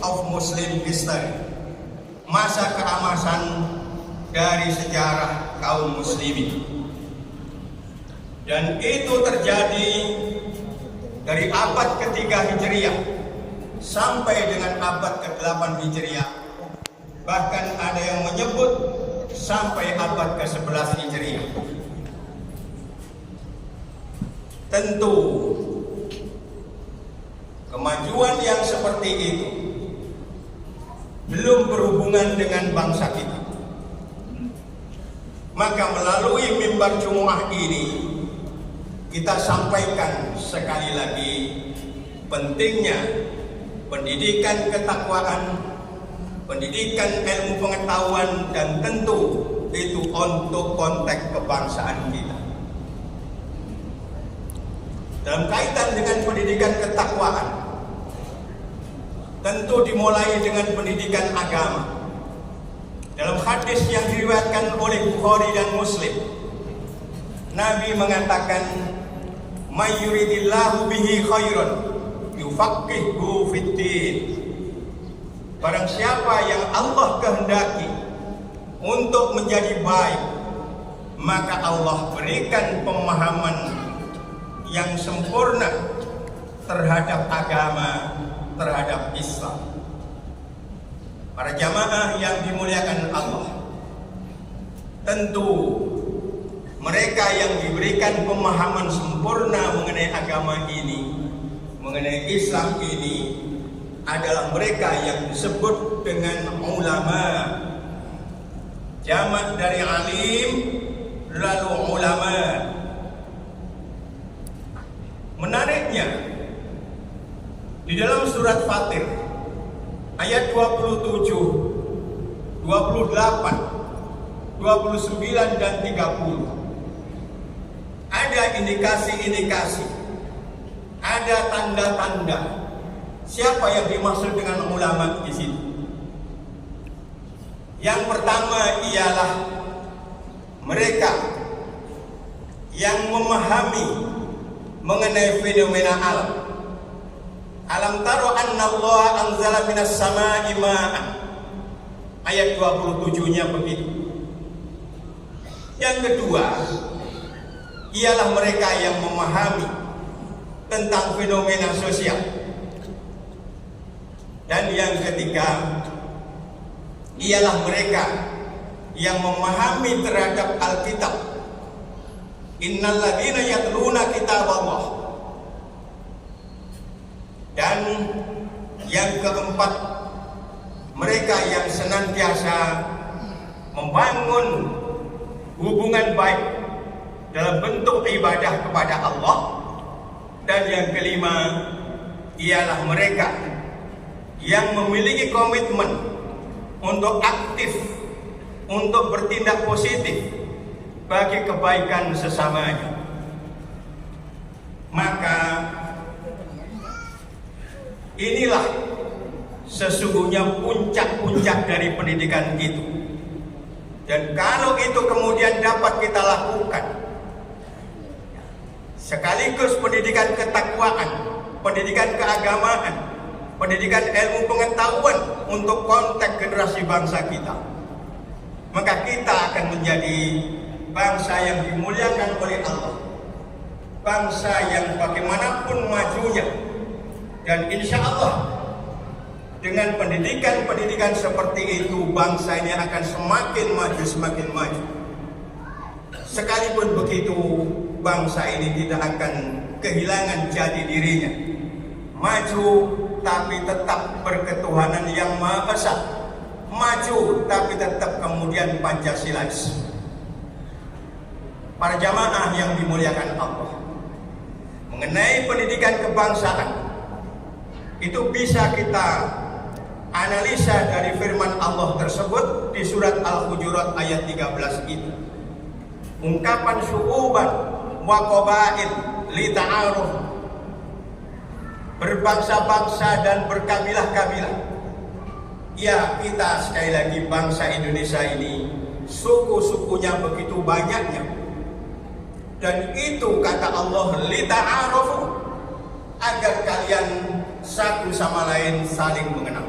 of Muslim history, masa keemasan dari sejarah kaum muslimin. Dan itu terjadi dari abad ketiga Hijriah sampai dengan abad ke-8 Hijriah. Bahkan ada yang menyebut sampai abad ke-11 Hijriah. Tentu kemajuan yang seperti itu belum berhubungan dengan bangsa kita. Maka melalui mimbar Jumat ini kita sampaikan sekali lagi pentingnya pendidikan ketakwaan, pendidikan ilmu pengetahuan, dan tentu itu untuk konteks kebangsaan kita. Dalam kaitan dengan pendidikan ketakwaan, tentu dimulai dengan pendidikan agama. Dalam hadis yang diriwayatkan oleh Bukhari dan Muslim, Nabi mengatakan, "May yuridillahu bihi khairan yufaqqihhu fid-din." Barang siapa yang Allah kehendaki untuk menjadi baik, maka Allah berikan pemahaman yang sempurna terhadap agama, terhadap Islam. Para jamaah yang dimuliakan Allah, tentu mereka yang diberikan pemahaman sempurna mengenai agama ini, mengenai Islam ini, adalah mereka yang disebut dengan ulama. Jamak dari alim lalu ulama. Menariknya, di dalam surat Fatir ayat 27, 28, 29 dan 30 ada indikasi-indikasi, ada tanda-tanda siapa yang dimaksud dengan ulama di sini. Yang pertama ialah mereka yang memahami mengenai fenomena alam. Alam taro anna Allah anzala minas sama'i ma'an. Ayat 27-nya begitu. Yang kedua ialah mereka yang memahami tentang fenomena sosial. Dan yang ketiga ialah mereka yang memahami terhadap Alkitab. Innal ladzina yatluna kitaballah. Dan yang keempat, mereka yang senantiasa membangun hubungan baik dalam bentuk ibadah kepada Allah. Dan yang kelima ialah mereka yang memiliki komitmen untuk aktif, untuk bertindak positif bagi kebaikan sesamanya. Maka inilah sesungguhnya puncak-puncak dari pendidikan itu. Dan kalau itu kemudian dapat kita lakukan, sekaligus pendidikan ketakwaan, pendidikan keagamaan, pendidikan ilmu pengetahuan untuk konteks generasi bangsa kita, maka kita akan menjadi bangsa yang dimuliakan oleh Allah, bangsa yang bagaimanapun majunya. Dan insya Allah dengan pendidikan seperti itu, bangsanya akan semakin maju, semakin maju. Sekalipun begitu, bangsa ini tidak akan kehilangan jati dirinya. Maju tapi tetap berketuhanan yang Maha Esa. Maju tapi tetap kemudian Pancasilais. Para jamaah yang dimuliakan Allah, mengenai pendidikan kebangsaan, itu bisa kita analisa dari firman Allah tersebut di surat Al-Hujurat ayat 13 itu. Ungkapan syu'uban wa qabail li ta'aruf, berbangsa-bangsa dan berkabilah-kabilah. Ya, kita sekali lagi bangsa Indonesia ini suku-sukunya begitu banyaknya. Dan itu kata Allah li ta'arufu, agar kalian satu sama lain saling mengenal.